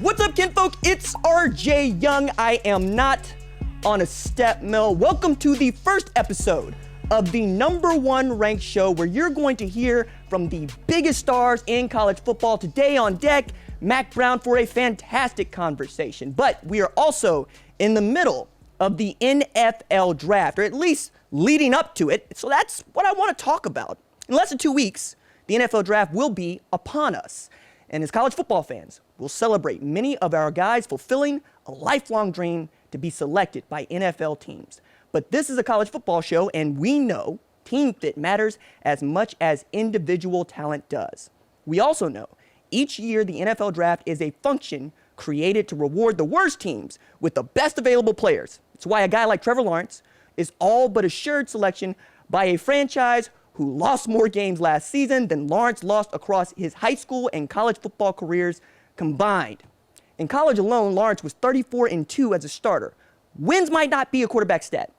What's up, kinfolk? It's RJ Young. I am not on a step mill. Welcome to the first episode of the #1 ranked show where you're going to hear from the biggest stars in college football. Today on deck, Mack Brown for a fantastic conversation. But we are also in the middle of the NFL draft, or at least leading up to it. So that's what I want to talk about. In less than 2 weeks, the NFL draft will be upon us. And as college football fans, we'll celebrate many of our guys fulfilling a lifelong dream to be selected by NFL teams. But this is a college football show, and we know team fit matters as much as individual talent does. We also know each year the NFL draft is a function created to reward the worst teams with the best available players. It's why a guy like Trevor Lawrence is all but assured selection by a franchise who lost more games last season than Lawrence lost across his high school and college football careers combined. In college alone, Lawrence was 34-2 as a starter. Wins might not be a quarterback stat,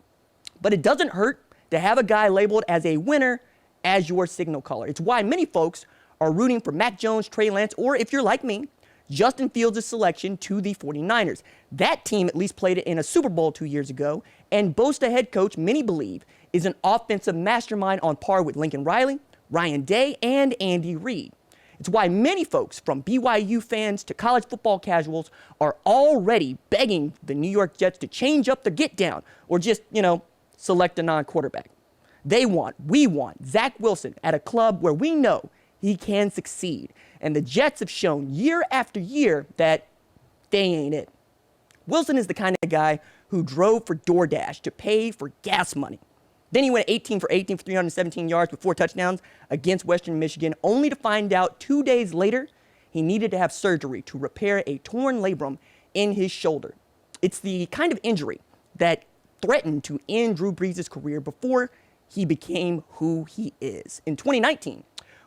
but it doesn't hurt to have a guy labeled as a winner as your signal caller. It's why many folks are rooting for Mac Jones, Trey Lance, or if you're like me, Justin Fields' selection to the 49ers. That team at least played it in a Super Bowl 2 years ago, and boasts a head coach many believe is an offensive mastermind on par with Lincoln Riley, Ryan Day, and Andy Reid. It's why many folks, from BYU fans to college football casuals, are already begging the New York Jets to change up the get down or just, select a non-quarterback. We want Zach Wilson at a club where we know he can succeed. And the Jets have shown year after year that they ain't it. Wilson is the kind of guy who drove for DoorDash to pay for gas money. Then he went 18 for 18 for 317 yards with 4 touchdowns against Western Michigan, only to find out 2 days later he needed to have surgery to repair a torn labrum in his shoulder. It's the kind of injury that threatened to end Drew Brees' career before he became who he is. In 2019,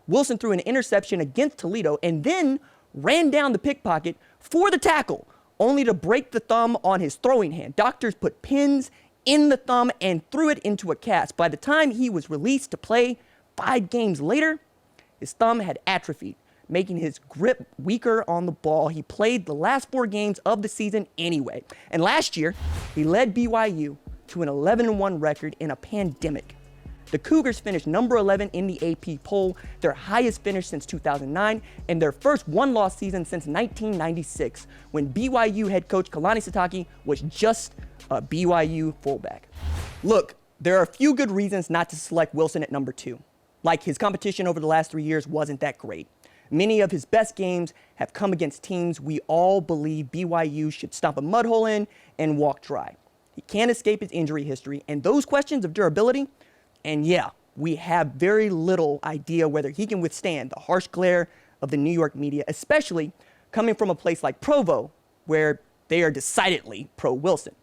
Wilson threw an interception against Toledo and then ran down the pickpocket for the tackle, only to break the thumb on his throwing hand. Doctors put pins in the thumb and threw it into a cast. By the time he was released to play 5 games later, his thumb had atrophied, making his grip weaker on the ball. He played the last 4 games of the season anyway. And last year, he led BYU to an 11-1 record in a pandemic. The Cougars finished number 11 in the AP poll, their highest finish since 2009, and their first one-loss season since 1996, when BYU head coach Kalani Sitake was just a BYU fullback. Look, there are a few good reasons not to select Wilson at number 2. Like, his competition over the last 3 years wasn't that great. Many of his best games have come against teams we all believe BYU should stomp a mud hole in and walk dry. He can't escape his injury history, and those questions of durability, and yeah, we have very little idea whether he can withstand the harsh glare of the New York media, especially coming from a place like Provo, where they are decidedly pro-Wilson.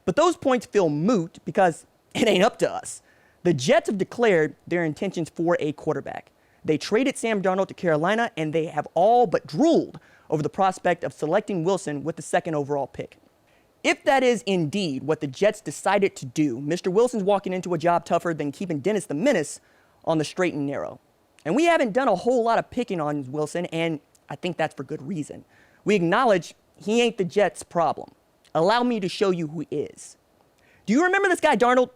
But those points feel moot because it ain't up to us. The Jets have declared their intentions for a quarterback. They traded Sam Darnold to Carolina, and they have all but drooled over the prospect of selecting Wilson with the 2nd overall pick. If that is indeed what the Jets decided to do, Mr. Wilson's walking into a job tougher than keeping Dennis the Menace on the straight and narrow. And we haven't done a whole lot of picking on Wilson, and I think that's for good reason. We acknowledge he ain't the Jets' problem. Allow me to show you who he is. Do you remember this guy, Darnold?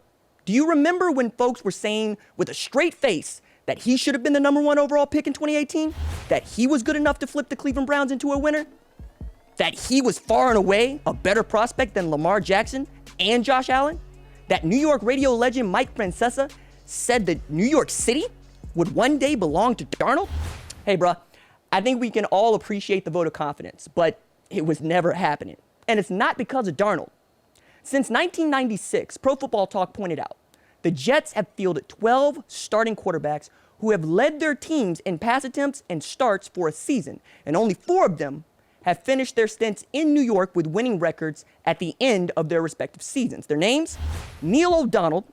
Do you remember when folks were saying with a straight face that he should have been the #1 overall pick in 2018? That he was good enough to flip the Cleveland Browns into a winner? That he was far and away a better prospect than Lamar Jackson and Josh Allen? That New York radio legend Mike Francesa said that New York City would one day belong to Darnold? Hey, bruh, I think we can all appreciate the vote of confidence, but it was never happening. And it's not because of Darnold. Since 1996, Pro Football Talk pointed out, the Jets have fielded 12 starting quarterbacks who have led their teams in pass attempts and starts for a season, and only 4 of them have finished their stints in New York with winning records at the end of their respective seasons. Their names: Neil O'Donnell,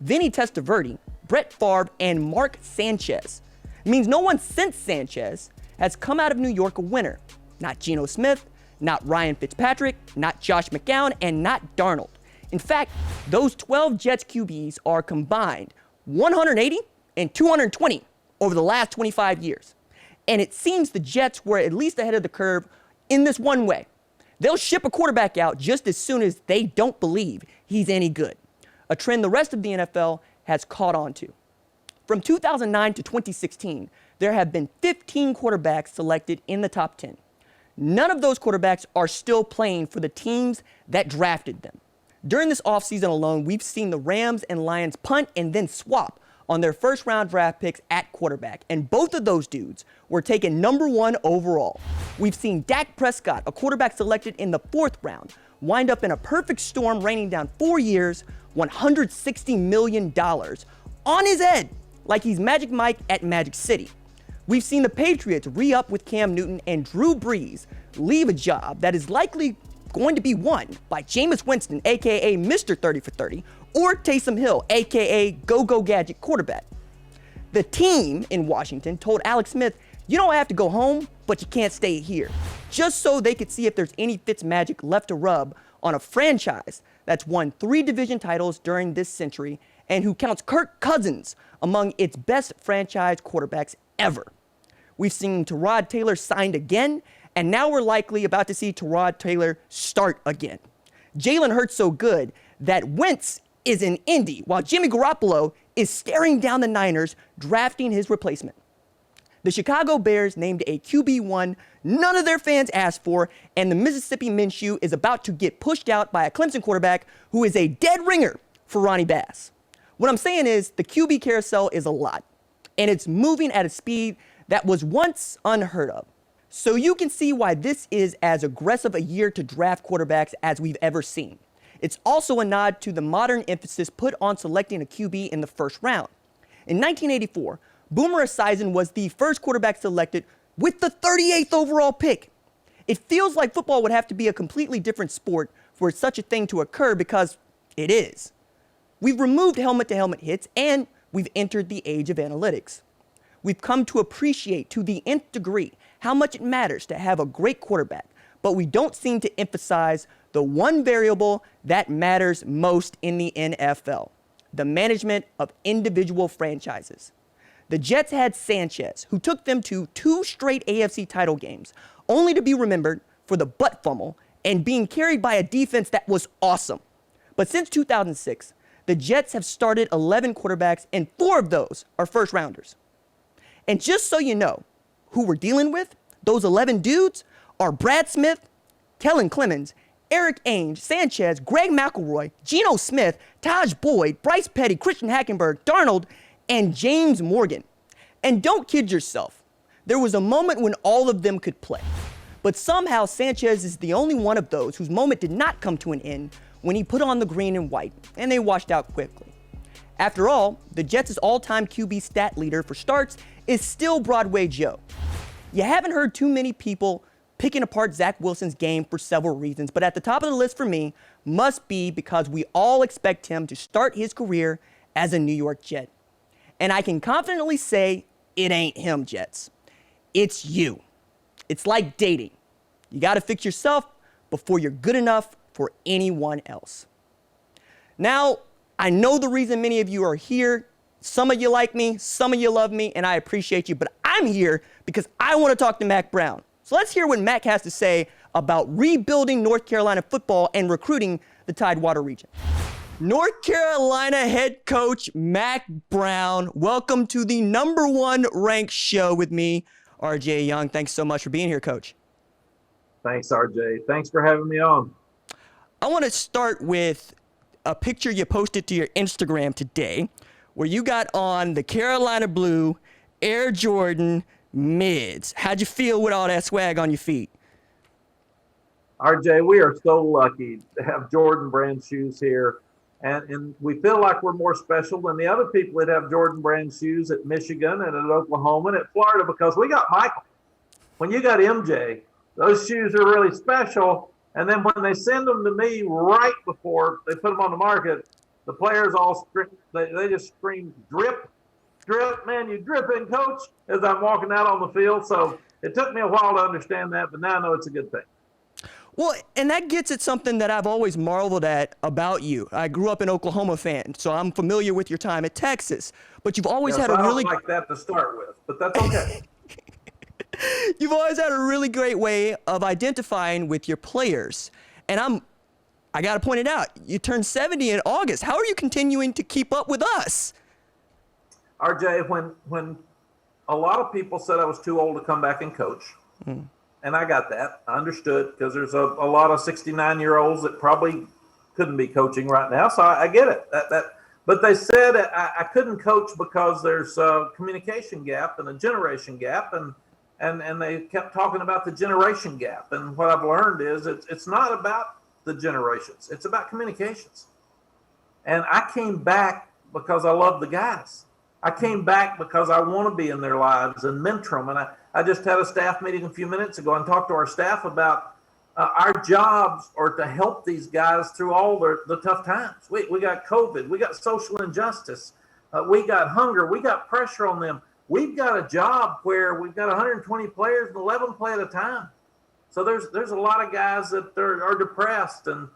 Vinny Testaverde, Brett Favre, and Mark Sanchez. It means no one since Sanchez has come out of New York a winner. Not Geno Smith, not Ryan Fitzpatrick, not Josh McCown, and not Darnold. In fact, those 12 Jets QBs are combined 180 and 220 over the last 25 years. And it seems the Jets were at least ahead of the curve in this one way. They'll ship a quarterback out just as soon as they don't believe he's any good, a trend the rest of the NFL has caught on to. From 2009 to 2016, there have been 15 quarterbacks selected in the top 10. None of those quarterbacks are still playing for the teams that drafted them. During this offseason alone, we've seen the Rams and Lions punt and then swap on their first-round draft picks at quarterback, and both of those dudes were taken number 1 overall. We've seen Dak Prescott, a quarterback selected in the 4th round, wind up in a perfect storm raining down 4 years, $160 million on his head like he's Magic Mike at Magic City. We've seen the Patriots re-up with Cam Newton and Drew Brees leave a job that is likely going to be won by Jameis Winston, a.k.a. Mr. 30 for 30, or Taysom Hill, a.k.a. Go-Go Gadget quarterback. The team in Washington told Alex Smith, you don't have to go home, but you can't stay here, just so they could see if there's any Fitzmagic left to rub on a franchise that's won 3 division titles during this century and who counts Kirk Cousins among its best franchise quarterbacks ever. We've seen Tyrod Taylor signed again, and now we're likely about to see Tyrod Taylor start again. Jalen Hurts so good that Wentz is in Indy, while Jimmy Garoppolo is staring down the Niners drafting his replacement. The Chicago Bears named a QB1 none of their fans asked for, and the Mississippi Minshew is about to get pushed out by a Clemson quarterback who is a dead ringer for Ronnie Bass. What I'm saying is the QB carousel is a lot, and it's moving at a speed that was once unheard of. So you can see why this is as aggressive a year to draft quarterbacks as we've ever seen. It's also a nod to the modern emphasis put on selecting a QB in the first round. In 1984, Boomer Esiason was the first quarterback selected with the 38th overall pick. It feels like football would have to be a completely different sport for such a thing to occur, because it is. We've removed helmet-to-helmet hits, and we've entered the age of analytics. We've come to appreciate to the nth degree how much it matters to have a great quarterback, but we don't seem to emphasize the one variable that matters most in the NFL, the management of individual franchises. The Jets had Sanchez, who took them to 2 straight AFC title games, only to be remembered for the butt fumble and being carried by a defense that was awesome. But since 2006, the Jets have started 11 quarterbacks, and 4 of those are first-rounders. And just so you know who we're dealing with, those 11 dudes are Brad Smith, Kellen Clemens, Eric Ainge, Sanchez, Greg McElroy, Geno Smith, Taj Boyd, Bryce Petty, Christian Hackenberg, Darnold, and James Morgan. And don't kid yourself, there was a moment when all of them could play. But somehow Sanchez is the only one of those whose moment did not come to an end when he put on the green and white, and they washed out quickly. After all, the Jets' all-time QB stat leader for starts is still Broadway Joe. You haven't heard too many people picking apart Zach Wilson's game for several reasons, but at the top of the list for me must be because we all expect him to start his career as a New York Jet. And I can confidently say it ain't him, Jets. It's you. It's like dating. You got to fix yourself before you're good enough for anyone else. Now, I know the reason many of you are here. Some of you like me, some of you love me, and I appreciate you, but I'm here because I want to talk to Mack Brown. So let's hear what Mack has to say about rebuilding North Carolina football and recruiting the Tidewater region. North Carolina head coach Mack Brown, welcome to the #1 ranked show with me, RJ Young. Thanks so much for being here, Coach. Thanks, RJ. Thanks for having me on. I want to start with a picture you posted to your Instagram today where you got on the Carolina Blue Air Jordan mids. How'd you feel with all that swag on your feet? RJ, we are so lucky to have Jordan brand shoes here. And we feel like we're more special than the other people that have Jordan brand shoes at Michigan and at Oklahoma and at Florida, because we got Michael. When you got MJ, those shoes are really special. And then when they send them to me right before they put them on the market, the players all they just scream, drip, drip, man, you dripping, coach, as I'm walking out on the field. So it took me a while to understand that, but now I know it's a good thing. Well, and that gets at something that I've always marveled at about you. I grew up an Oklahoma fan, so I'm familiar with your time at Texas. But you've always had a really... I don't like that to start with, but that's okay. You've always had a really great way of identifying with your players. And I got to point it out, you turned 70 in August. How are you continuing to keep up with us? RJ, when a lot of people said I was too old to come back and coach, and I got that. I understood, because there's a lot of 69-year-olds that probably couldn't be coaching right now, so I get it. But they said I couldn't coach because there's a communication gap and a generation gap, and they kept talking about the generation gap. And what I've learned is it's not about the generations, it's about communications. And I came back because I love the guys. I came back because I want to be in their lives and mentor them. And I just had a staff meeting a few minutes ago and talked to our staff about our jobs are to help these guys through all the tough times. We got COVID, we got social injustice, we got hunger, we got pressure on them. We've got a job where we've got 120 players and 11 play at a time. So there's a lot of guys that are depressed and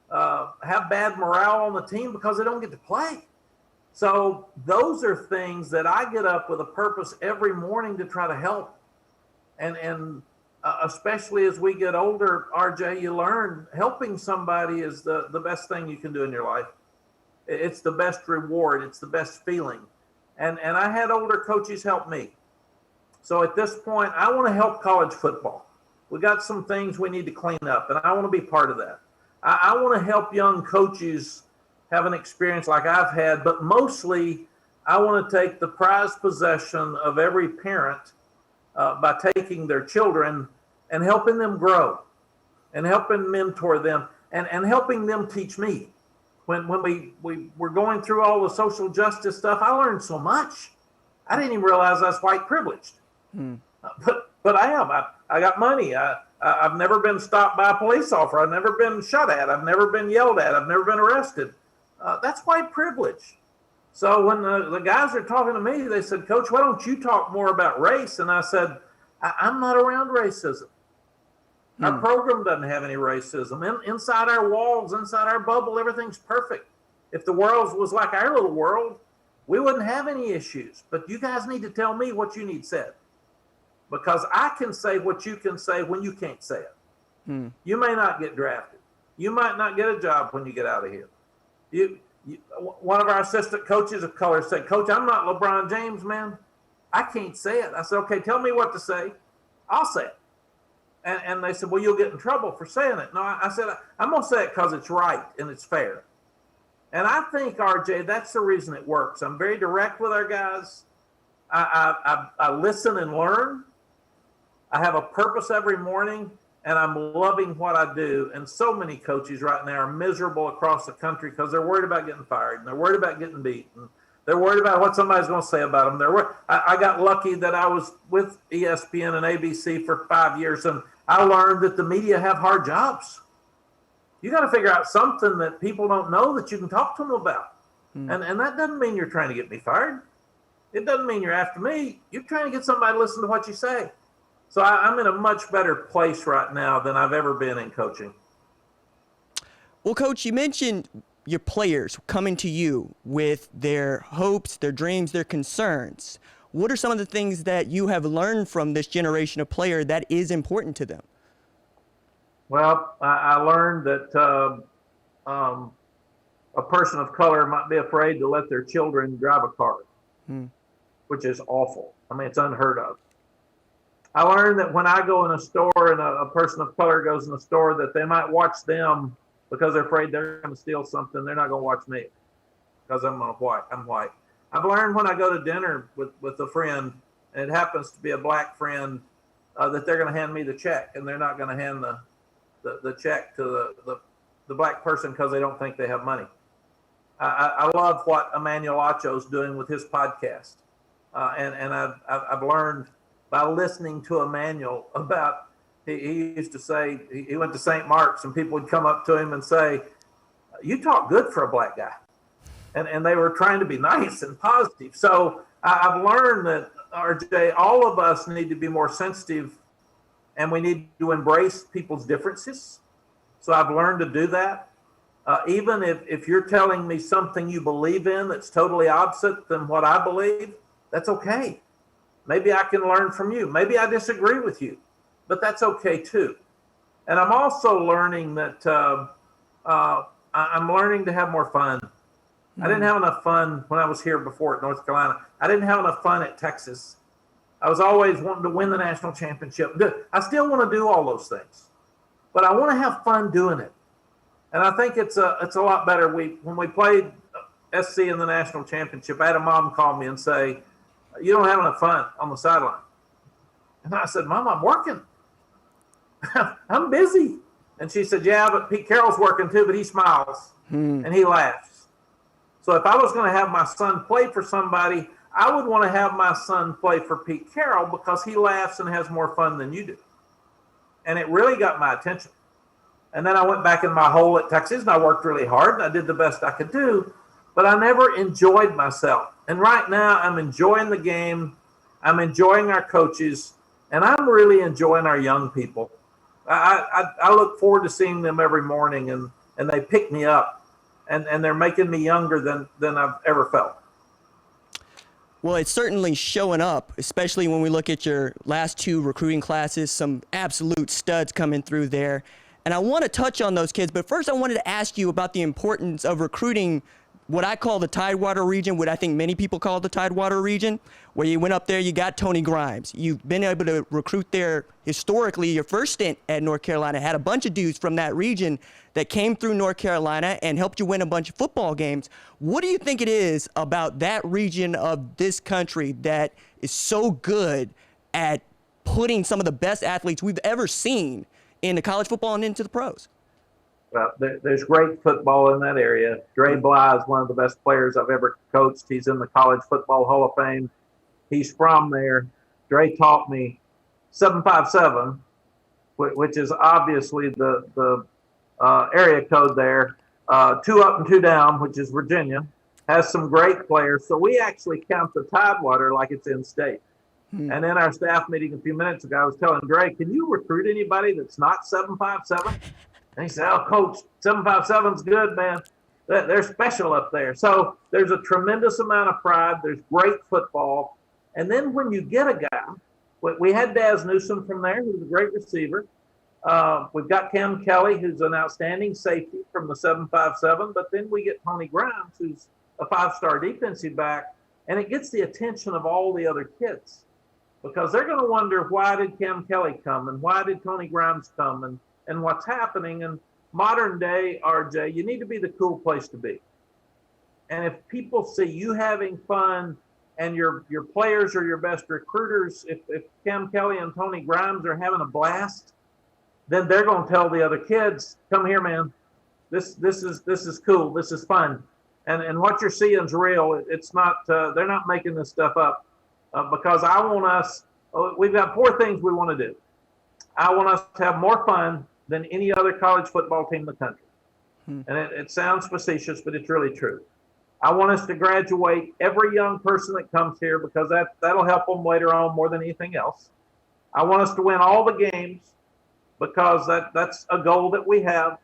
have bad morale on the team because they don't get to play. So those are things that I get up with a purpose every morning to try to help. And especially as we get older, RJ, you learn helping somebody is the best thing you can do in your life. It's the best reward. It's the best feeling. And I had older coaches help me. So at this point, I want to help college football. We got some things we need to clean up, and I want to be part of that. I want to help young coaches have an experience like I've had, but mostly I want to take the prized possession of every parent by taking their children and helping them grow and helping mentor them and helping them teach me. When we were going through all the social justice stuff, I learned so much. I didn't even realize I was white privileged. But I am. I got money. I've never been stopped by a police officer. I've never been shot at. I've never been yelled at. I've never been arrested. That's white privilege. So when the guys are talking to me, they said, Coach, why don't you talk more about race? And I said, I'm not around racism. Our program doesn't have any racism. Inside our walls, inside our bubble, everything's perfect. If the world was like our little world, we wouldn't have any issues. But you guys need to tell me what you need said. Because I can say what you can say when you can't say it. You may not get drafted. You might not get a job when you get out of here. One of our assistant coaches of color said, Coach, I'm not LeBron James, man. I can't say it. I said, okay, tell me what to say. I'll say it. And they said, well, you'll get in trouble for saying it. No, I said, I'm going to say it because it's right and it's fair. And I think, RJ, that's the reason it works. I'm very direct with our guys. I listen and learn. I have a purpose every morning, and I'm loving what I do. And so many coaches right now are miserable across the country because they're worried about getting fired, and they're worried about getting beaten. They're worried about what somebody's going to say about them. I got lucky that I was with ESPN and ABC for 5 years, and I learned that the media have hard jobs. You got to figure out something that people don't know that you can talk to them about. And that doesn't mean you're trying to get me fired. It doesn't mean you're after me. You're trying to get somebody to listen to what you say. So I'm in a much better place right now than I've ever been in coaching. Well, Coach, you mentioned your players coming to you with their hopes, their dreams, their concerns. What are some of the things that you have learned from this generation of player that is important to them? Well, I learned that a person of color might be afraid to let their children drive a car, which is awful. I mean, it's unheard of. I learned that when I go in a store and a person of color goes in the store, that they might watch them because they're afraid they're going to steal something. They're not going to watch me because I'm white. I've learned when I go to dinner with a friend, and it happens to be a black friend, that they're going to hand me the check, and they're not going to hand the check to the black person because they don't think they have money. I love what Emmanuel Acho's doing with his podcast. And I've learned by listening to Emmanuel about, he used to say, he went to St. Mark's and people would come up to him and say, you talk good for a black guy. And they were trying to be nice and positive. So I've learned that, RJ, all of us need to be more sensitive, and we need to embrace people's differences. So I've learned to do that. Even if you're telling me something you believe in that's totally opposite than what I believe, that's okay. Maybe I can learn from you. Maybe I disagree with you, but that's okay too. And I'm also learning that I'm learning to have more fun. I didn't have enough fun when I was here before at North Carolina. I didn't have enough fun at Texas. I was always wanting to win the national championship. I still want to do all those things, but I want to have fun doing it. And I think it's a lot better. When we played SC in the national championship, I had a mom call me and say, "You don't have enough fun on the sideline." And I said, "Mom, I'm working. I'm busy." And she said, "Yeah, but Pete Carroll's working too, but he smiles and he laughs." So if I was going to have my son play for somebody, I would want to have my son play for Pete Carroll because he laughs and has more fun than you do. And it really got my attention. And then I went back in my hole at Texas and I worked really hard and I did the best I could do, but I never enjoyed myself. And right now I'm enjoying the game. I'm enjoying our coaches, and I'm really enjoying our young people. I look forward to seeing them every morning, and they pick me up, and they're making me younger than I've ever felt. Well, it's certainly showing up, especially when we look at your last two recruiting classes, some absolute studs coming through there. And I want to touch on those kids, but first I wanted to ask you about the importance of recruiting what I call the Tidewater region, what I think many people call the Tidewater region, where you went up there, you got Tony Grimes. You've been able to recruit there historically. Your first stint at North Carolina had a bunch of dudes from that region that came through North Carolina and helped you win a bunch of football games. What do you think it is about that region of this country that is so good at putting some of the best athletes we've ever seen into college football and into the pros? Well, there's great football in that area. Dre Bly is one of the best players I've ever coached. He's in the College Football Hall of Fame. He's from there. Dre taught me 757, which is obviously the area code there. 2 up and 2 down, which is Virginia, has some great players. So we actually count the Tidewater like it's in state. And in our staff meeting a few minutes ago, I was telling Dre, can you recruit anybody that's not 757? And he said, "Oh, Coach, 757's good, man. They're special up there." So there's a tremendous amount of pride. There's great football. And then when you get a guy, we had Daz Newsome from there, who's a great receiver. We've got Cam Kelly, who's an outstanding safety from the 757. But then we get Tony Grimes, who's a 5-star defensive back. And it gets the attention of all the other kids because they're going to wonder, why did Cam Kelly come? And why did Tony Grimes come? And what's happening in modern day, RJ, you need to be the cool place to be. And if people see you having fun and your players are your best recruiters, if Cam Kelly and Tony Grimes are having a blast, then they're going to tell the other kids, "Come here, man. This is cool. This is fun." And what you're seeing is real. It's not, they're not making this stuff up because I want us, we've got 4 things we want to do. I want us to have more fun than any other college football team in the country. And it sounds facetious, but it's really true. I want us to graduate every young person that comes here because that'll help them later on more than anything else. I want us to win all the games because that's a goal that we have.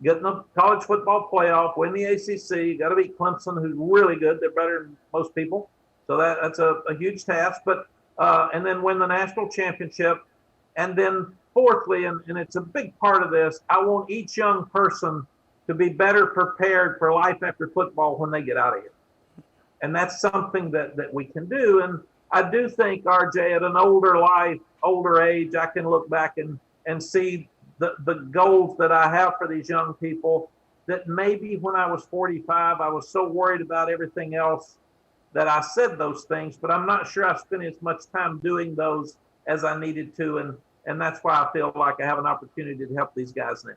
Get in the college football playoff, win the ACC. You got to beat Clemson, who's really good. They're better than most people. So that's a huge task. But and then win the national championship. And then fourthly, and it's a big part of this, I want each young person to be better prepared for life after football when they get out of here. And that's something that we can do. And I do think, RJ, at an older age, I can look back and see the goals that I have for these young people that maybe when I was 45, I was so worried about everything else that I said those things, but I'm not sure I spent as much time doing those as I needed to. And that's why I feel like I have an opportunity to help these guys now.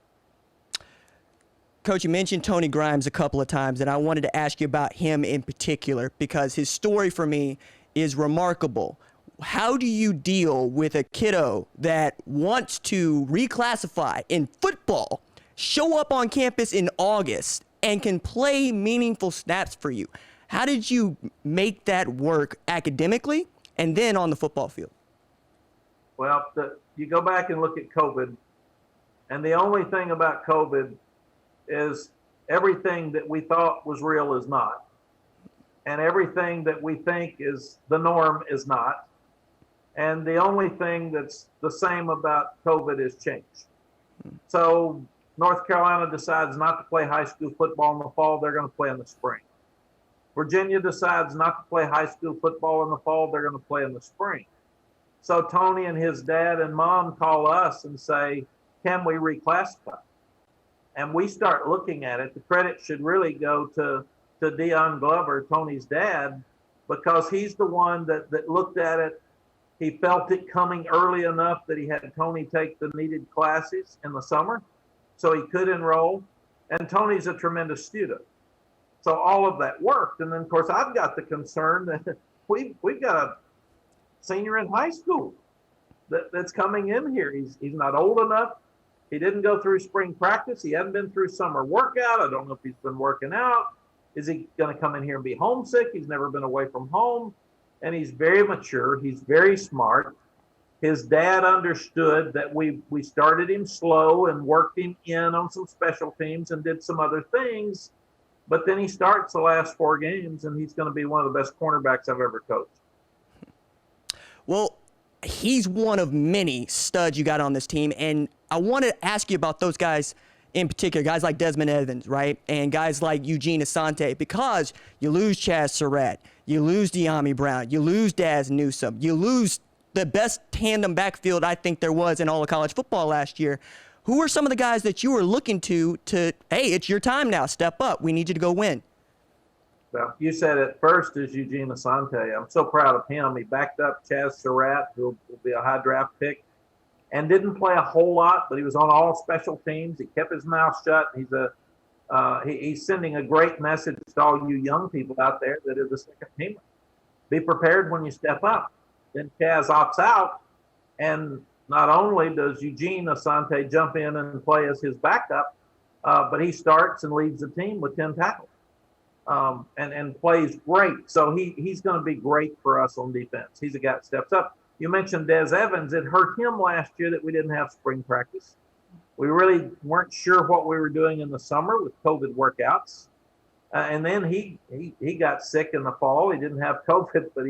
Coach, you mentioned Tony Grimes a couple of times, and I wanted to ask you about him in particular because his story for me is remarkable. How do you deal with a kiddo that wants to reclassify in football, show up on campus in August, and can play meaningful snaps for you? How did you make that work academically and then on the football field? Well, you go back and look at COVID, and the only thing about COVID is everything that we thought was real is not. And everything that we think is the norm is not. And the only thing that's the same about COVID is change. So North Carolina decides not to play high school football in the fall. They're going to play in the spring. Virginia decides not to play high school football in the fall. They're going to play in the spring. So Tony and his dad and mom call us and say, can we reclassify? And we start looking at it. The credit should really go to Deion Glover, Tony's dad, because he's the one that looked at it. He felt it coming early enough that he had Tony take the needed classes in the summer so he could enroll. And Tony's a tremendous student. So all of that worked. And then, of course, I've got the concern that we've got a senior in high school that's coming in here. He's not old enough. He didn't go through spring practice. He hadn't been through summer workout. I don't know if he's been working out. Is he going to come in here and be homesick? He's never been away from home. And he's very mature. He's very smart. His dad understood that we started him slow and worked him in on some special teams and did some other things. But then he starts the last 4 games, and he's going to be one of the best cornerbacks I've ever coached. Well, he's one of many studs you got on this team, and I want to ask you about those guys in particular, guys like Desmond Evans, right, and guys like Eugene Asante, because you lose Chaz Surratt, you lose De'Ami Brown, you lose Daz Newsome, you lose the best tandem backfield I think there was in all of college football last year. Who are some of the guys that you were looking to, hey, it's your time now, step up, we need you to go win? Well, you said it first is Eugene Asante. I'm so proud of him. He backed up Chaz Surratt, who will be a high draft pick, and didn't play a whole lot, but he was on all special teams. He kept his mouth shut. He's sending a great message to all you young people out there that are the second teamers. Be prepared when you step up. Then Chaz opts out, and not only does Eugene Asante jump in and play as his backup, but he starts and leads the team with 10 tackles and plays great. So he's going to be great for us on defense. He's a guy that steps up. You mentioned Des Evans. It hurt him last year that we didn't have spring practice. We really weren't sure what we were doing in the summer with COVID workouts. And then he got sick in the fall. He didn't have COVID, but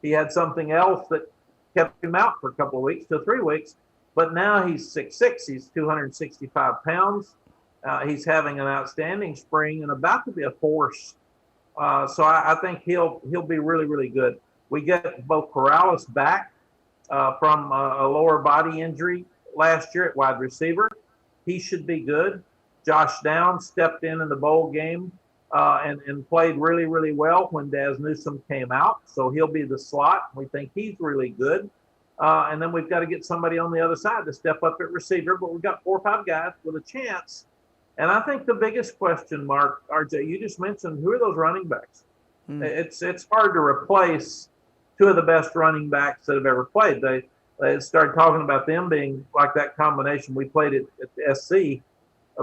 he had something else that kept him out for a couple of weeks to 3 weeks. But now he's 6'6". He's 265 pounds. He's having an outstanding spring and about to be a force. So I think he'll be really, really good. We get Bo Corrales back from a lower body injury last year at wide receiver. He should be good. Josh Downs stepped in the bowl game and played really, really well when Daz Newsome came out. So he'll be the slot. We think he's really good. And then we've got to get somebody on the other side to step up at receiver. But we've got 4 or 5 guys with a chance. And I think the biggest question, Mark, RJ, you just mentioned, who are those running backs? It's hard to replace 2 of the best running backs that have ever played. They started talking about them being like that combination we played at the SC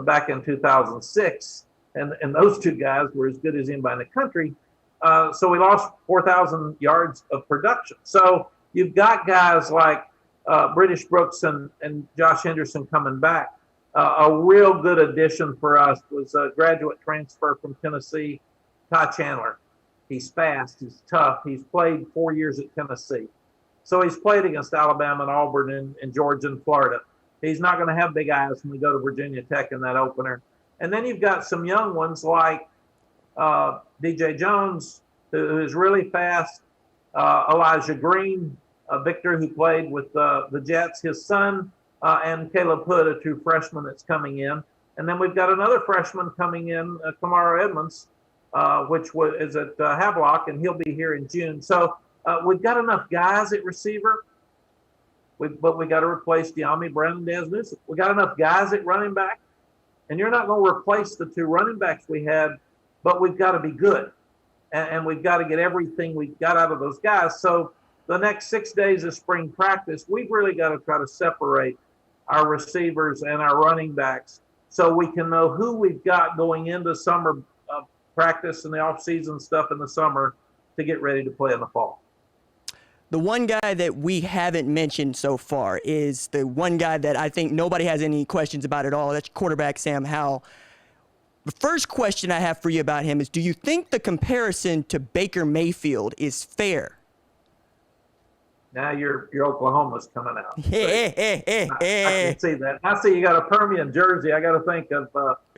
back in 2006. And those 2 guys were as good as anybody in the country. So we lost 4,000 yards of production. So you've got guys like British Brooks and Josh Henderson coming back. A real good addition for us was a graduate transfer from Tennessee, Ty Chandler. He's fast, he's tough. He's played 4 years at Tennessee. So he's played against Alabama and Auburn and Georgia and Florida. He's not going to have big eyes when we go to Virginia Tech in that opener. And then you've got some young ones like DJ Jones, who is really fast, Elijah Green, Victor, who played with the Jets, his son, and Caleb Hood, a true freshman that's coming in. And then we've got another freshman coming in, Kamara Edmonds, which is at Havelock, and he'll be here in June. So we've got enough guys at receiver, but we got to replace De'Ami Brown and Daz Newsome. We got enough guys at running back, and you're not going to replace the 2 running backs we had, but we've got to be good, and we've got to get everything we got out of those guys. So the next 6 days of spring practice, we've really got to try to separate our receivers and our running backs so we can know who we've got going into summer practice and the off-season stuff in the summer to get ready to play in the fall. The one guy that we haven't mentioned so far is the one guy that I think nobody has any questions about at all. That's quarterback Sam Howell. The first question I have for you about him is, do you think the comparison to Baker Mayfield is fair? Now your Oklahoma's coming out. Hey, hey, hey, I can see that. I see you got a Permian jersey. I got to think of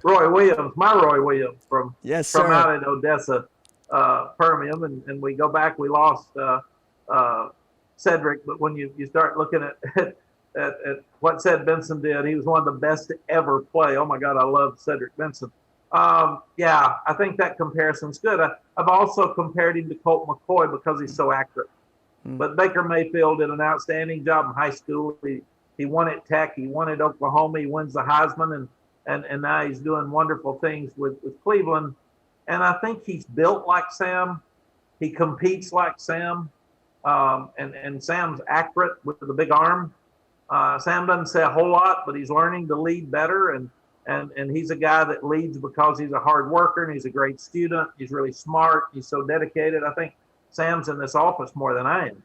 Roy Williams, my Roy Williams Yes, from sir. out in Odessa, Permian, and we go back. We lost Cedric, but when you start looking at what Ced Benson did, he was one of the best to ever play. Oh my God, I love Cedric Benson. Yeah, I think that comparison's good. I've also compared him to Colt McCoy because he's so accurate. But Baker Mayfield did an outstanding job in high school. He won at Tech. He won at Oklahoma. He wins the Heisman, and now he's doing wonderful things with Cleveland. And I think he's built like Sam. He competes like Sam. And Sam's accurate with the big arm. Sam doesn't say a whole lot, but he's learning to lead better. And he's a guy that leads because he's a hard worker and he's a great student. He's really smart. He's so dedicated. I think Sam's in this office more than I am.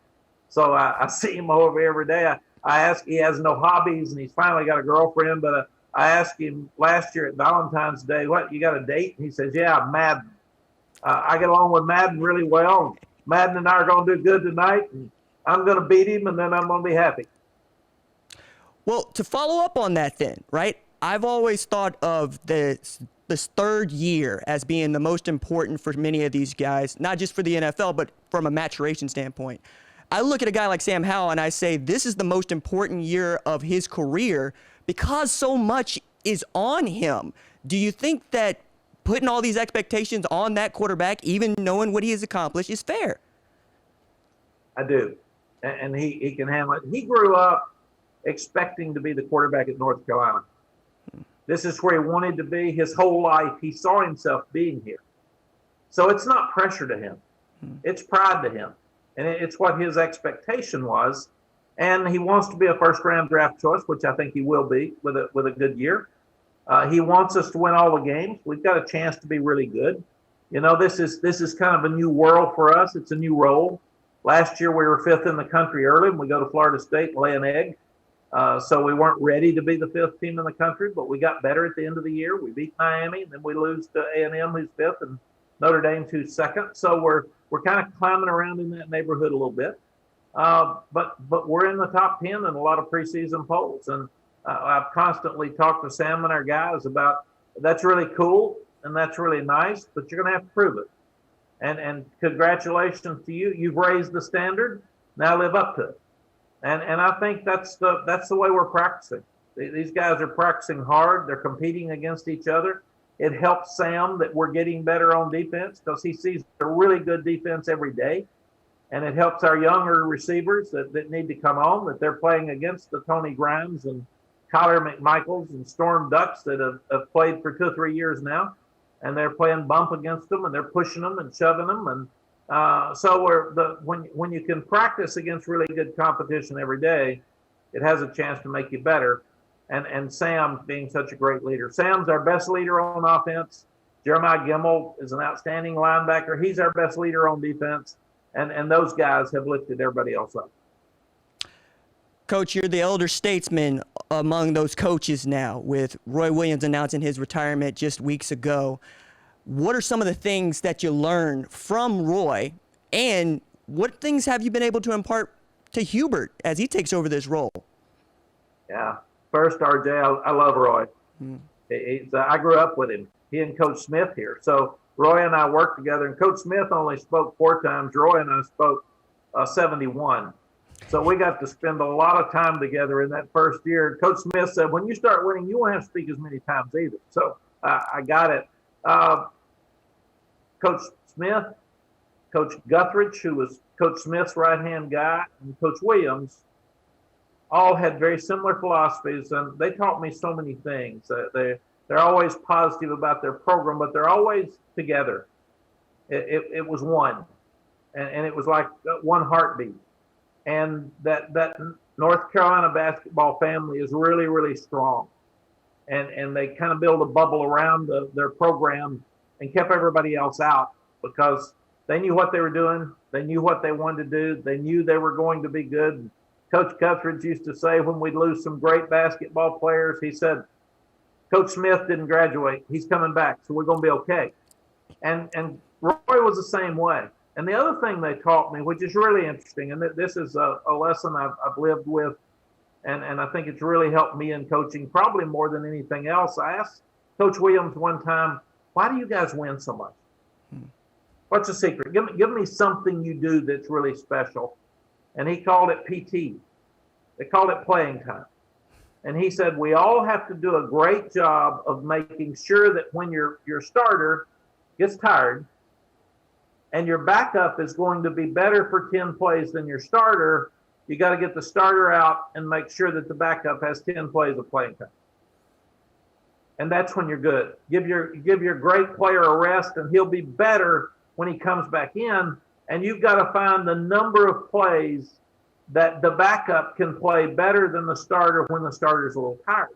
So I see him over every day. I ask, he has no hobbies and he's finally got a girlfriend, but I asked him last year at Valentine's Day, what, you got a date? And he says, yeah, Madden. I get along with Madden really well. Madden and I are going to do good tonight. And I'm going to beat him and then I'm going to be happy. Well, to follow up on that then, right? I've always thought of this third year as being the most important for many of these guys, not just for the NFL, but from a maturation standpoint. I look at a guy like Sam Howell and I say, this is the most important year of his career because so much is on him. Do you think that putting all these expectations on that quarterback, even knowing what he has accomplished, is fair? I do. And he can handle it. He grew up expecting to be the quarterback at North Carolina. This is where he wanted to be his whole life. He saw himself being here. So it's not pressure to him. It's pride to him. And it's what his expectation was. And he wants to be a first-round draft choice, which I think he will be with a good year. He wants us to win all the games. We've got a chance to be really good. You know, this is kind of a new world for us. It's a new role. Last year we were fifth in the country early, and we go to Florida State and lay an egg. So we weren't ready to be the fifth team in the country, but we got better at the end of the year. We beat Miami, and then we lose to A&M, who's fifth, and Notre Dame, who's second. So we're kind of climbing around in that neighborhood a little bit. But we're in the top 10 in a lot of preseason polls. And I've constantly talked to Sam and our guys about that's really cool and that's really nice, but you're going to have to prove it. And congratulations to you. You've raised the standard. Now live up to it. And I think that's the way we're practicing. These guys are practicing hard. They're competing against each other. It helps Sam that we're getting better on defense because he sees a really good defense every day. And it helps our younger receivers that need to come on, that they're playing against the Tony Grimes and Kyler McMichaels and Storm Ducks that have played for 2 or 3 years now. And they're playing bump against them and they're pushing them and shoving them. And so when you can practice against really good competition every day, it has a chance to make you better. And Sam being such a great leader. Sam's our best leader on offense. Jeremiah Gemmel is an outstanding linebacker. He's our best leader on defense. And those guys have lifted everybody else up. Coach, you're the elder statesman among those coaches now, with Roy Williams announcing his retirement just weeks ago. What are some of the things that you learned from Roy, and what things have you been able to impart to Hubert as he takes over this role? Yeah. First, RJ, I love Roy. I grew up with him. He and Coach Smith here. So Roy and I worked together, and Coach Smith only spoke 4 times. Roy and I spoke 71. So we got to spend a lot of time together in that first year. Coach Smith said, when you start winning, you won't have to speak as many times either. So I got it. Coach Smith, Coach Guthridge, who was Coach Smith's right-hand guy, and Coach Williams, all had very similar philosophies, and they taught me so many things. They're always positive about their program, but they're always together. It was one, and it was like one heartbeat. And that North Carolina basketball family is really, really strong. And they kind of built a bubble around their program and kept everybody else out because they knew what they were doing. They knew what they wanted to do. They knew they were going to be good. Coach Guthridge used to say when we'd lose some great basketball players, he said, Coach Smith didn't graduate. He's coming back, so we're going to be okay. And Roy was the same way. And the other thing they taught me, which is really interesting, and this is a lesson I've lived with, and I think it's really helped me in coaching probably more than anything else. I asked Coach Williams one time, why do you guys win so much? What's the secret? Give me something you do that's really special. And he called it PT. They called it playing time. And he said, we all have to do a great job of making sure that when your starter gets tired, and your backup is going to be better for 10 plays than your starter, you got to get the starter out and make sure that the backup has 10 plays of playing time. And that's when you're good. Give your great player a rest, and he'll be better when he comes back in. And you've got to find the number of plays that the backup can play better than the starter when the starter's a little tired.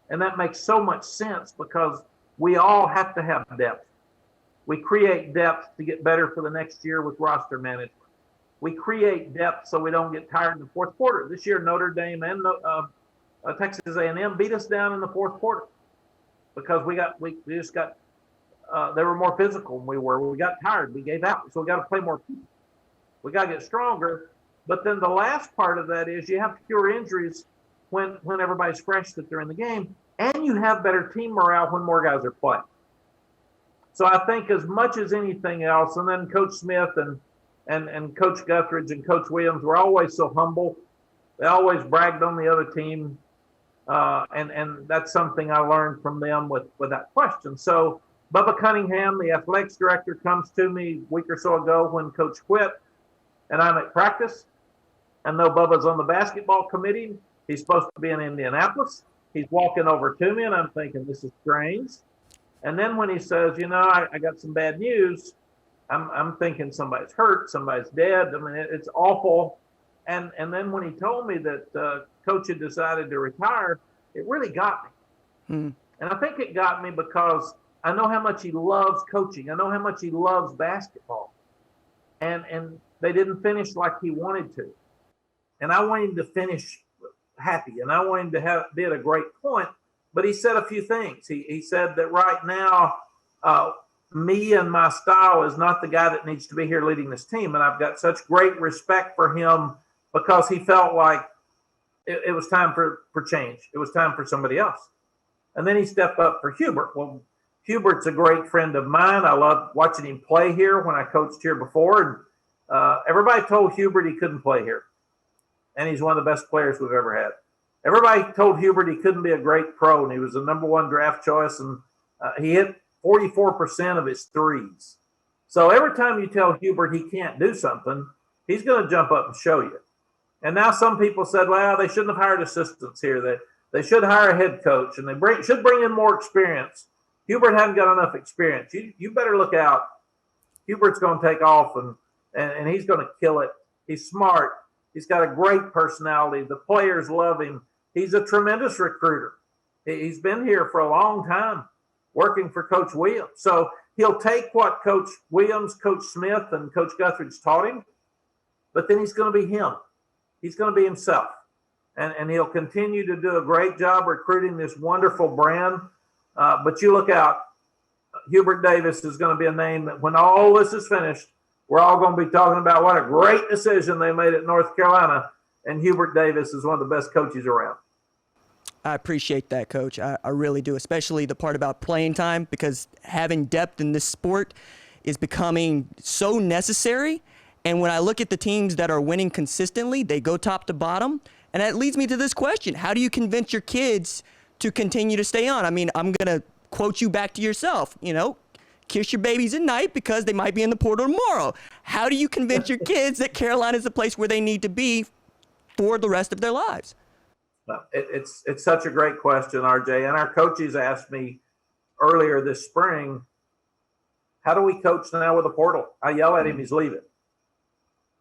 And that makes so much sense because we all have to have depth. We create depth to get better for the next year with roster management. We create depth so we don't get tired in the fourth quarter. This year, Notre Dame and Texas A&M beat us down in the fourth quarter because they were more physical than we were. We got tired. We gave out. So we got to play more people. We got to get stronger. But then the last part of that is you have to cure injuries when everybody's fresh that they're in the game, and you have better team morale when more guys are playing. So I think as much as anything else, and then Coach Smith and Coach Guthridge and Coach Williams were always so humble. They always bragged on the other team. And that's something I learned from them with that question. So Bubba Cunningham, the athletics director, comes to me a week or so ago when Coach quit, and I'm at practice. I know Bubba's on the basketball committee. He's supposed to be in Indianapolis. He's walking over to me, and I'm thinking, this is strange. And then when he says, I got some bad news, I'm thinking somebody's hurt, somebody's dead. I mean, it's awful. And then when he told me that Coach had decided to retire, it really got me. And I think it got me because I know how much he loves coaching. I know how much he loves basketball. And they didn't finish like he wanted to. And I want him to finish happy, and I want him to be at a great point. But he said a few things. He said that right now, me and my style is not the guy that needs to be here leading this team. And I've got such great respect for him because he felt like it was time for change. It was time for somebody else. And then he stepped up for Hubert. Well, Hubert's a great friend of mine. I love watching him play here when I coached here before. And everybody told Hubert he couldn't play here. And he's one of the best players we've ever had. Everybody told Hubert he couldn't be a great pro, and he was the number one draft choice, and he hit 44% of his threes. So every time you tell Hubert he can't do something, he's going to jump up and show you. And now some people said, well, they shouldn't have hired assistants here. They should hire a head coach, and they should bring in more experience. Hubert hasn't got enough experience. You better look out. Hubert's going to take off, and he's going to kill it. He's smart. He's got a great personality. The players love him. He's a tremendous recruiter. He's been here for a long time working for Coach Williams. So he'll take what Coach Williams, Coach Smith, and Coach Guthridge taught him, but then he's going to be him. He's going to be himself. And he'll continue to do a great job recruiting this wonderful brand. But you look out, Hubert Davis is going to be a name that when all this is finished, we're all going to be talking about what a great decision they made at North Carolina. And Hubert Davis is one of the best coaches around. I appreciate that, Coach. I really do, especially the part about playing time, because having depth in this sport is becoming so necessary. And when I look at the teams that are winning consistently, they go top to bottom. And that leads me to this question. How do you convince your kids to continue to stay on? I mean, I'm going to quote you back to yourself, kiss your babies at night because they might be in the portal tomorrow. How do you convince your kids that Carolina is the place where they need to be for the rest of their lives? It's such a great question, RJ. And our coaches asked me earlier this spring, how do we coach now with a portal? I yell at him, he's leaving.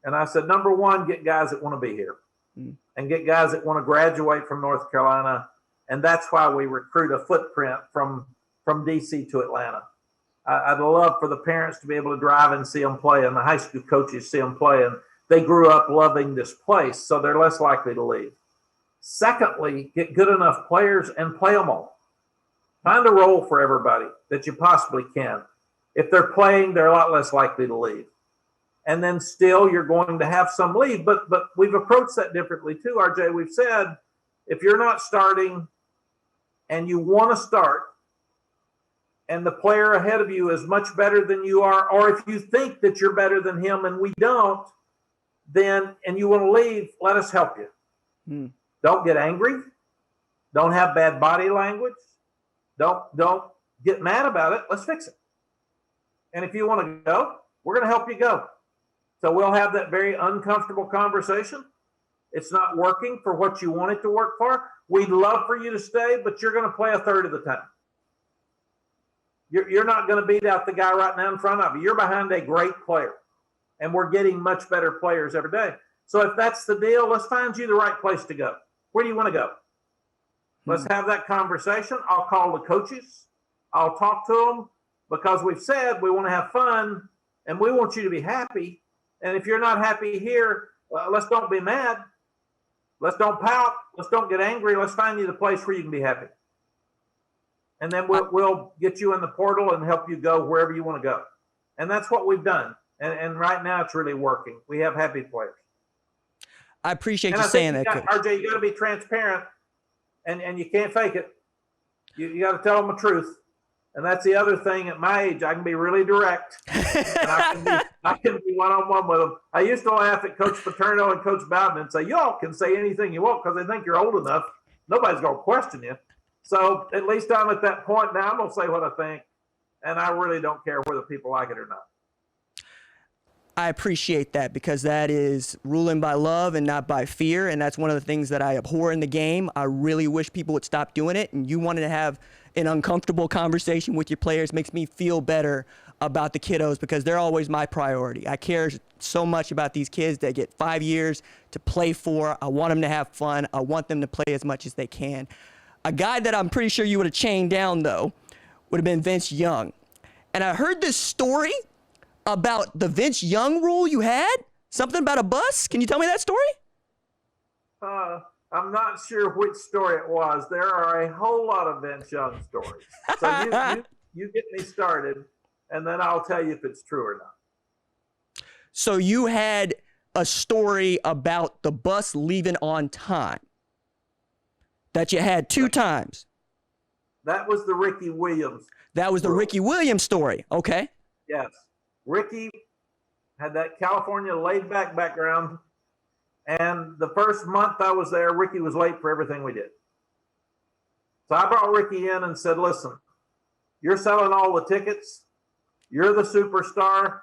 And I said, number one, get guys that want to be here and get guys that want to graduate from North Carolina. And that's why we recruit a footprint from DC to Atlanta. I'd love for the parents to be able to drive and see them play, and the high school coaches see them play, and they grew up loving this place, so they're less likely to leave. Secondly, get good enough players and play them all. Find a role for everybody that you possibly can. If they're playing, they're a lot less likely to leave. and then still you're going to have some leave. But we've approached that differently too, RJ. We've said, if you're not starting and you want to start, and the player ahead of you is much better than you are, or if you think that you're better than him and we don't, then, and you want to leave, let us help you. Don't get angry. Don't have bad body language. Don't get mad about it. Let's fix it. And if you want to go, we're going to help you go. So we'll have that very uncomfortable conversation. It's not working for what you want it to work for. We'd love for you to stay, but you're going to play a third of the time. You're not going to beat out the guy right now in front of you. You're behind a great player, and we're getting much better players every day. So if that's the deal, let's find you the right place to go. Where do you want to go? Let's have that conversation. I'll call the coaches. I'll talk to them, because we've said we want to have fun and we want you to be happy. And if you're not happy here, let's don't be mad. Let's don't pout. Let's don't get angry. Let's find you the place where you can be happy. And then we'll get you in the portal and help you go wherever you want to go. And that's what we've done. And right now it's really working. We have happy players. I appreciate you saying that, Coach. RJ, you got to be transparent, and you can't fake it. You got to tell them the truth. And that's the other thing. At my age, I can be really direct. And I can be one-on-one with them. I used to laugh at Coach Paterno and Coach Bowden and say, y'all can say anything you want because they think you're old enough. Nobody's going to question you. So at least I'm at that point now. I'm going to say what I think. And I really don't care whether people like it or not. I appreciate that, because that is ruling by love and not by fear. And that's one of the things that I abhor in the game. I really wish people would stop doing it. And you wanted to have an uncomfortable conversation with your players makes me feel better about the kiddos, because they're always my priority. I care so much about these kids that get 5 years to play for. I want them to have fun. I want them to play as much as they can. A guy that I'm pretty sure you would have chained down, though, would have been Vince Young. And I heard this story about the Vince Young rule you had? Something about a bus? Can you tell me that story? I'm not sure which story it was. There are a whole lot of Vince Young stories. So you get me started, and then I'll tell you if it's true or not. So you had a story about the bus leaving on time that you had two times. That was the Ricky Williams. That was the Ricky Williams story. Okay. Yes. Ricky had that California laid-back background, and the first month I was there, Ricky was late for everything we did. So I brought Ricky in and said, listen, you're selling all the tickets. You're the superstar.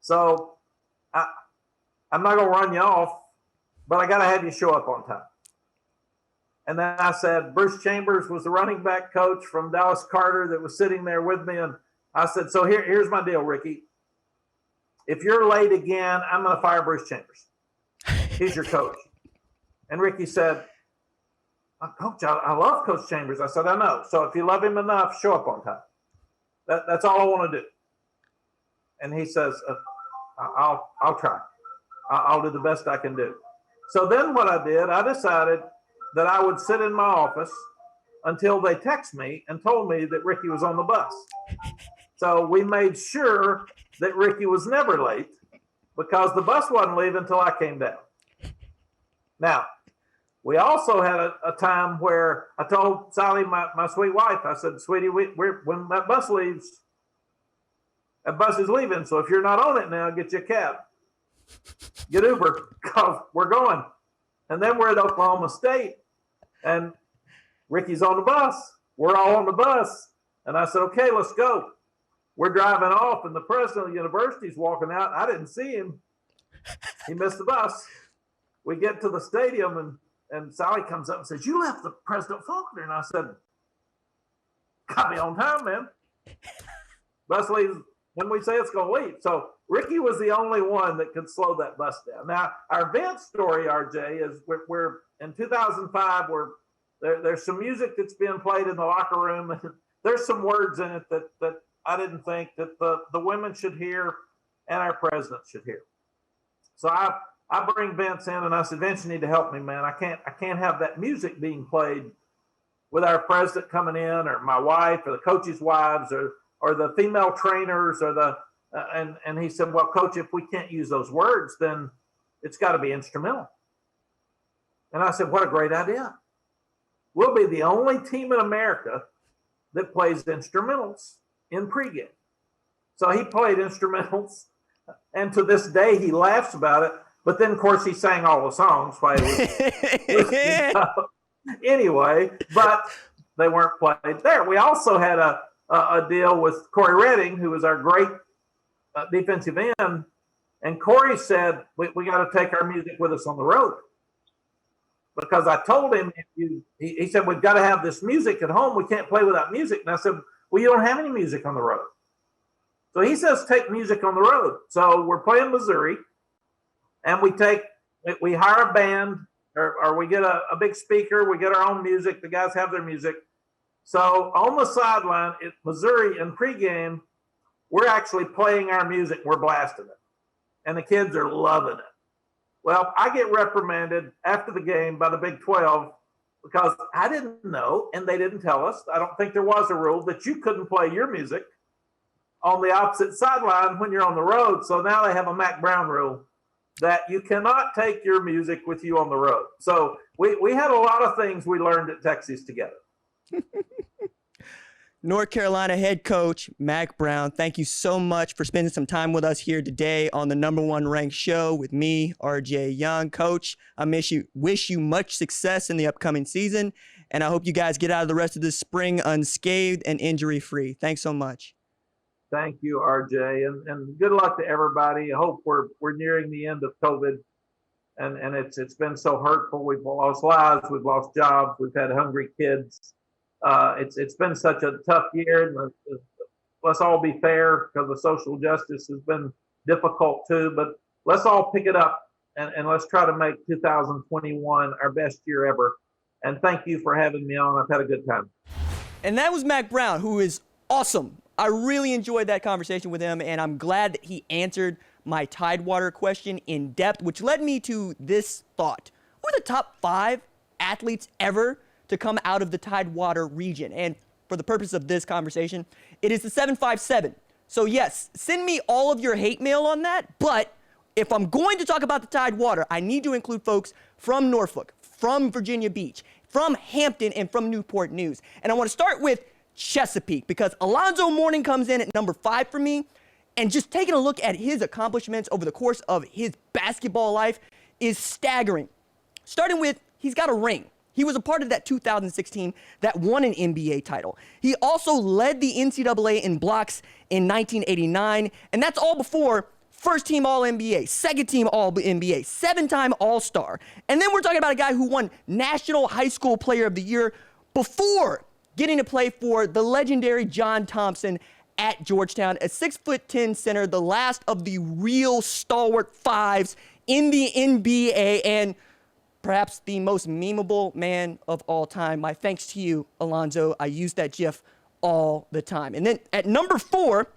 So I'm not going to run you off, but I got to have you show up on time. And then I said, Bruce Chambers was the running back coach from Dallas Carter that was sitting there with me. And I said, so here's my deal, Ricky. If you're late again, I'm going to fire Bruce Chambers. He's your coach. And Ricky said, Coach, I love Coach Chambers. I said, I know. So if you love him enough, show up on time. That's all I want to do. And he says, I'll try. I'll do the best I can do. So then what I did, I decided that I would sit in my office until they text me and told me that Ricky was on the bus. So we made sure that Ricky was never late because the bus wasn't leaving until I came down. Now, we also had a time where I told Sally, my sweet wife, I said, sweetie, when that bus leaves, that bus is leaving. So if you're not on it now, get you a cab. Get Uber because we're going. And then we're at Oklahoma State and Ricky's on the bus. We're all on the bus. And I said, okay, let's go. We're driving off and the president of the university is walking out. I didn't see him. He missed the bus. We get to the stadium and Sally comes up and says, you left the President Faulkner. And I said, got me on time, man. Bus leaves when we say it's going to leave. So Ricky was the only one that could slow that bus down. Now, our Vince story, RJ, is we're in 2005, there's some music that's being played in the locker room. And there's some words in it that I didn't think that the women should hear and our president should hear. So I bring Vince in and I said, Vince, you need to help me, man. I can't have that music being played with our president coming in or my wife or the coaches' wives or the female trainers or And he said, well, coach, if we can't use those words, then it's got to be instrumental. And I said, what a great idea. We'll be the only team in America that plays instrumentals in pregame. So he played instrumentals, and to this day he laughs about it. But then, of course, he sang all the songs. Anyway, but they weren't played there. We also had a deal with Corey Redding, who was our great defensive end. And Corey said, we got to take our music with us on the road. Because I told him, he said, we've got to have this music at home. We can't play without music. And I said, well, you don't have any music on the road. So he says, take music on the road. So we're playing Missouri, and we hire a band, or we get a big speaker. We get our own music. The guys have their music. So on the sideline at Missouri in pregame, we're actually playing our music. We're blasting it. And the kids are loving it. Well, I get reprimanded after the game by the Big 12 because I didn't know, and they didn't tell us. I don't think there was a rule that you couldn't play your music on the opposite sideline when you're on the road. So now they have a Mack Brown rule that you cannot take your music with you on the road. So we had a lot of things we learned at Texas together. North Carolina head coach Mack Brown, thank you so much for spending some time with us here today on the number one ranked show with me, RJ Young. Coach, I wish you much success in the upcoming season, and I hope you guys get out of the rest of this spring unscathed and injury-free. Thanks so much. Thank you, RJ, and good luck to everybody. I hope we're nearing the end of COVID, and it's been so hurtful. We've lost lives, we've lost jobs, we've had hungry kids. It's been such a tough year, and let's all be fair because the social justice has been difficult too. But let's all pick it up and let's try to make 2021 our best year ever. And thank you for having me on. I've had a good time. And that was Mack Brown, who is awesome. I really enjoyed that conversation with him, and I'm glad that he answered my Tidewater question in depth, which led me to this thought. Who are the top 5 athletes ever to come out of the Tidewater region? And for the purpose of this conversation, it is the 757. So yes, send me all of your hate mail on that, but if I'm going to talk about the Tidewater, I need to include folks from Norfolk, from Virginia Beach, from Hampton, and from Newport News. And I want to start with Chesapeake because Alonzo Mourning comes in at number 5 for me, and just taking a look at his accomplishments over the course of his basketball life is staggering. Starting with, he's got a ring. He was a part of that 2016 that won an NBA title. He also led the NCAA in blocks in 1989, and that's all before first-team All-NBA, second-team All-NBA, 7-time All-Star. And then we're talking about a guy who won National High School Player of the Year before getting to play for the legendary John Thompson at Georgetown, a 6'10" center, the last of the real stalwart fives in the NBA, and perhaps the most memeable man of all time. My thanks to you, Alonzo. I use that GIF all the time. And then at number 4,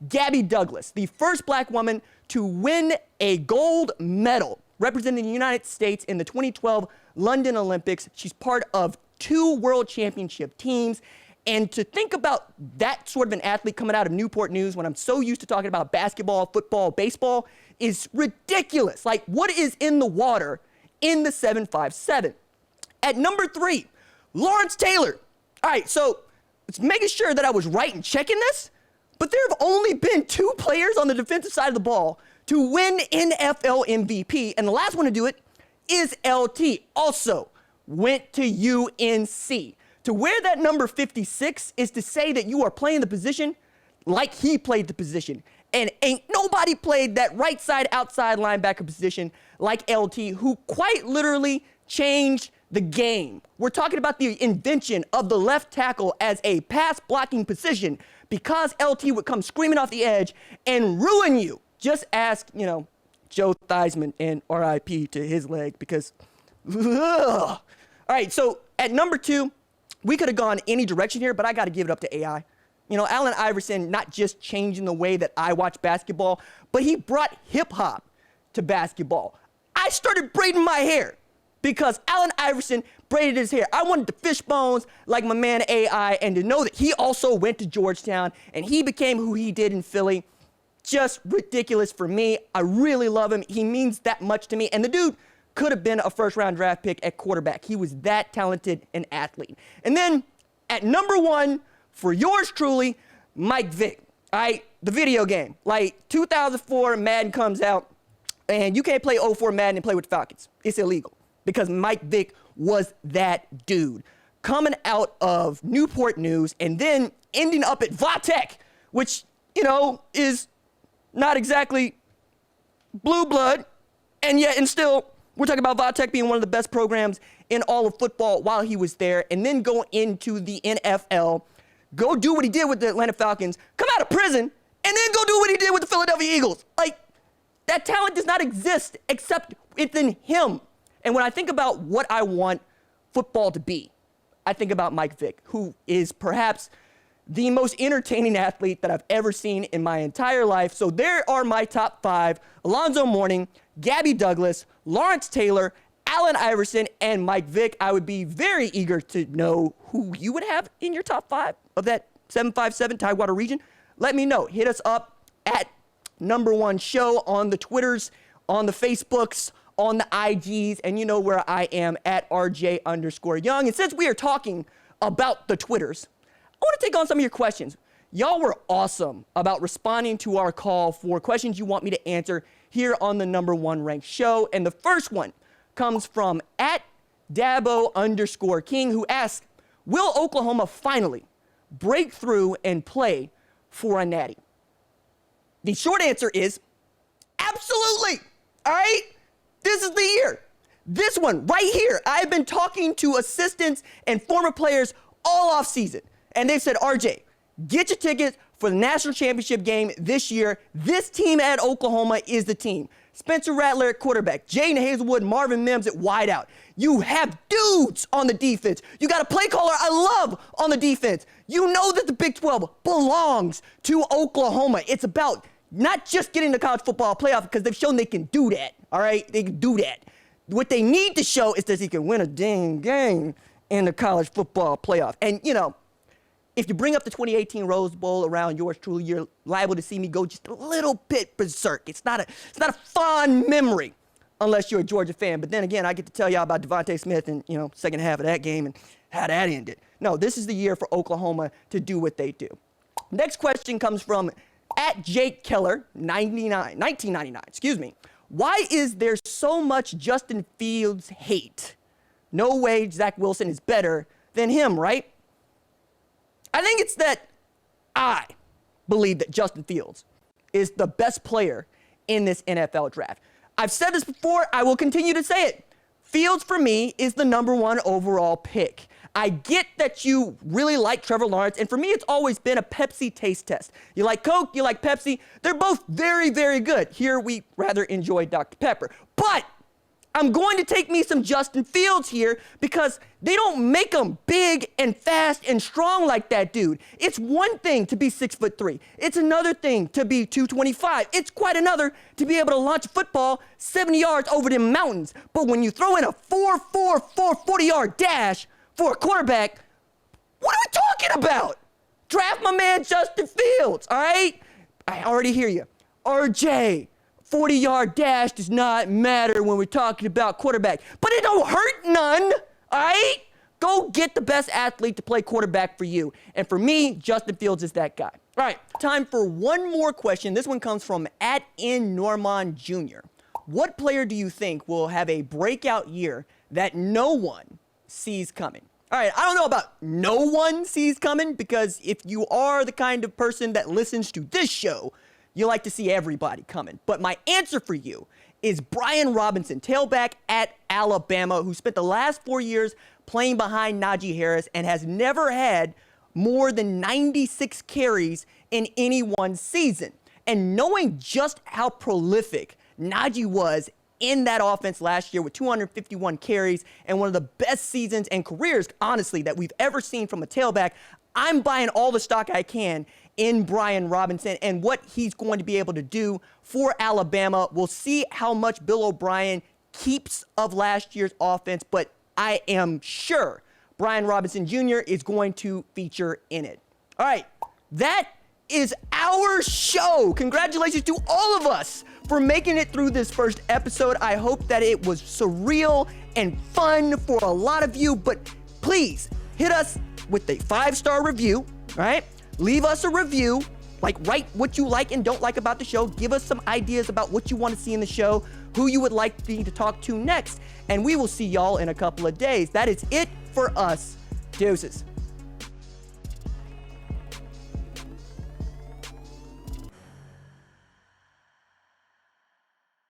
Gabby Douglas, the first black woman to win a gold medal representing the United States in the 2012 London Olympics. She's part of 2 world championship teams. And to think about that sort of an athlete coming out of Newport News when I'm so used to talking about basketball, football, baseball is ridiculous. Like, what is in the water in the 757? At number 3, Lawrence Taylor. All right, so it's making sure that I was right in checking this, but there have only been 2 players on the defensive side of the ball to win NFL MVP, and the last one to do it is LT. Also went to UNC. To wear that number 56 is to say that you are playing the position like he played the position. And ain't nobody played that right side outside linebacker position like LT, who quite literally changed the game. We're talking about the invention of the left tackle as a pass blocking position because LT would come screaming off the edge and ruin you. Just ask, Joe Theismann, and RIP to his leg because, ugh. All right, so at number 2, we could have gone any direction here, but I got to give it up to AI. Allen Iverson not just changing the way that I watch basketball, but he brought hip-hop to basketball. I started braiding my hair because Allen Iverson braided his hair. I wanted the fish bones like my man AI, and to know that he also went to Georgetown and he became who he did in Philly. just ridiculous for me. I really love him. He means that much to me. And the dude could have been a first-round draft pick at quarterback. He was that talented an athlete. And then at number 1, for yours truly, Mike Vick. The video game. Like 2004, Madden comes out, and you can't play 04 Madden and play with the Falcons. It's illegal because Mike Vick was that dude. Coming out of Newport News and then ending up at Vatech, which, is not exactly blue blood, and still, we're talking about Vatech being one of the best programs in all of football while he was there, and then go into the NFL, go do what he did with the Atlanta Falcons, come out of prison, and then go do what he did with the Philadelphia Eagles. Like, that talent does not exist except within him. And when I think about what I want football to be, I think about Mike Vick, who is perhaps the most entertaining athlete that I've ever seen in my entire life. So there are my top 5: Alonzo Mourning, Gabby Douglas, Lawrence Taylor, Allen Iverson, and Mike Vick. I would be very eager to know who you would have in your top 5 of that 757 Tidewater region. Let me know. Hit us up at Number One Show on the Twitters, on the Facebooks, on the IGs, and you know where I am at RJ_Young. And since we are talking about the Twitters, I want to take on some of your questions. Y'all were awesome about responding to our call for questions you want me to answer here on the Number One Ranked Show. And the first one comes from at Dabo_King, who asks, will Oklahoma finally break through and play for a natty? The short answer is absolutely. All right? This is the year. This one right here. I've been talking to assistants and former players all off season, and they've said, RJ, get your tickets for the national championship game this year. This team at Oklahoma is the team. Spencer Rattler at quarterback, Jaden Hazelwood, Marvin Mims at wideout. You have dudes on the defense. You got a play caller I love on the defense. You know that the Big 12 belongs to Oklahoma. It's about not just getting the college football playoff, because they've shown they can do that, all right? They can do that. What they need to show is that he can win a dang game in the college football playoff. And, if you bring up the 2018 Rose Bowl around yours truly, you're liable to see me go just a little bit berserk. It's not a fond memory unless you're a Georgia fan. But then again, I get to tell y'all about Devontae Smith and, second half of that game and how that ended. No, this is the year for Oklahoma to do what they do. Next question comes from at Jake Keller, 1999. Why is there so much Justin Fields hate? No way Zach Wilson is better than him, right? I think it's that I believe that Justin Fields is the best player in this NFL draft. I've said this before. I will continue to say it. Fields, for me, is the number 1 overall pick. I get that you really like Trevor Lawrence, and for me, it's always been a Pepsi taste test. You like Coke, you like Pepsi. They're both very, very good. Here, we rather enjoy Dr. Pepper. But I'm going to take me some Justin Fields here because they don't make them big and fast and strong like that dude. It's one thing to be 6'3". It's another thing to be 225. It's quite another to be able to launch a football 70 yards over the mountains. But when you throw in a 4.44 40-yard dash for a quarterback, what are we talking about? Draft my man Justin Fields, all right? I already hear you. RJ, 40-yard dash does not matter when we're talking about quarterback. But it don't hurt none, all right? Go get the best athlete to play quarterback for you. And for me, Justin Fields is that guy. All right, time for one more question. This one comes from at N. Normand Jr. What player do you think will have a breakout year that no one sees coming? All right, I don't know about no one sees coming, because if you are the kind of person that listens to this show, you like to see everybody coming. But my answer for you is Brian Robinson, tailback at Alabama, who spent the last 4 years playing behind Najee Harris and has never had more than 96 carries in any one season. And knowing just how prolific Najee was in that offense last year with 251 carries and one of the best seasons and careers, honestly, that we've ever seen from a tailback, I'm buying all the stock I can in Brian Robinson and what he's going to be able to do for Alabama. We'll see how much Bill O'Brien keeps of last year's offense, but I am sure Brian Robinson Jr. is going to feature in it. All right, that is our show. Congratulations to all of us for making it through this first episode. I hope that it was surreal and fun for a lot of you, but please hit us with a 5-star review, all right? Leave us a review, like write what you like and don't like about the show. Give us some ideas about what you want to see in the show, who you would like me to talk to next, and we will see y'all in a couple of days. That is it for us. Deuces.